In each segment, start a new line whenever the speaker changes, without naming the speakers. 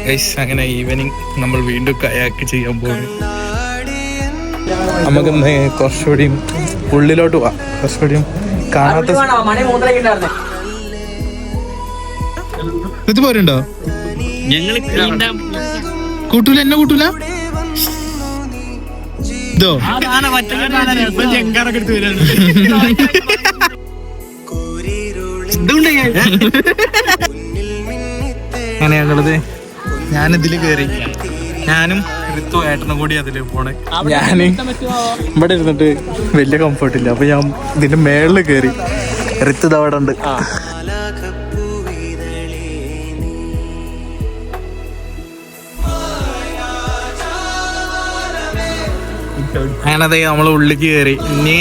Guys അങ്ങനെ evening നമ്മൾ വീണ്ടും കയാക്ക് ചെയ്യാൻ പോകുന്നു. നമുക്കൊന്ന് കുറച്ചുകൂടിയും ഉള്ളിലോട്ട് പോവാം. കുറച്ചുകൂടിയും കാണാത്ത ഇത് പോരുണ്ടോ? കൂട്ടൂല, എന്നെ കൂട്ടൂല. ഇതോ അങ്ങനെ ഞങ്ങളത് ഞാനിതില് കേറി, ഞാനും ഋതു ഏട്ടനും കൂടി അതില് പോണേ. ഞാന് ഇവിടെ ഇരുന്നിട്ട് വലിയ കംഫർട്ടില്ല, അപ്പൊ ഞാൻ ഇതിന്റെ മേളില് കേറി. ഋതു അവിടെ ഉണ്ട്. അങ്ങനത്തെ നമ്മൾ ഉള്ളിലേക്ക് കയറി. ഇനി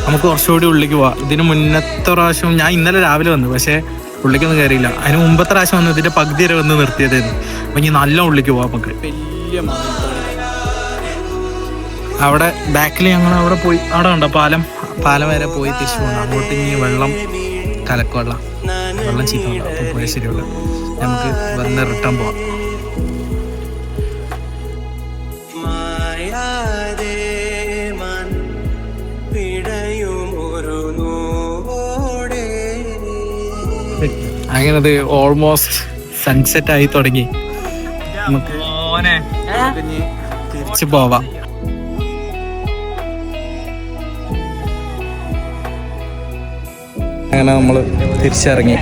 നമുക്ക് കുറച്ചുകൂടി ഉള്ളിലേക്ക് പോവാം. ഇതിന് മുന്നത്തെ പ്രാവശ്യം ഞാൻ ഇന്നലെ രാവിലെ വന്നു, പക്ഷേ ഉള്ളിലേക്കൊന്നും കയറിയില്ല. അതിന് മുമ്പത്തെ പ്രാവശ്യം വന്നു ഇതിന്റെ പകുതി വരെ വന്ന് നിർത്തിയതായിരുന്നു. അപ്പൊ ഇനി നല്ല ഉള്ളിലേക്ക് പോവാം നമുക്ക്. വലിയ അവിടെ ബാക്കിൽ ഞങ്ങൾ അവിടെ പോയി, അവിടെ ഉണ്ടോ പാലം വരെ പോയി തിരിച്ചു പോകണം. അങ്ങോട്ട് ഇനി വെള്ളം കലക്കുവെള്ളം ചീത്ത വെള്ളം. അപ്പം പോയാൽ ശരിയുള്ളൂ. നമുക്ക് വന്ന് റിട്ടേൺ പോവാം. അങ്ങനത് ഓൾമോസ്റ്റ് സൺസെറ്റ് ആയി തുടങ്ങി. നമുക്ക് തിരിച്ചു പോവാം. അങ്ങനെ നമ്മൾ തിരിച്ചിറങ്ങി.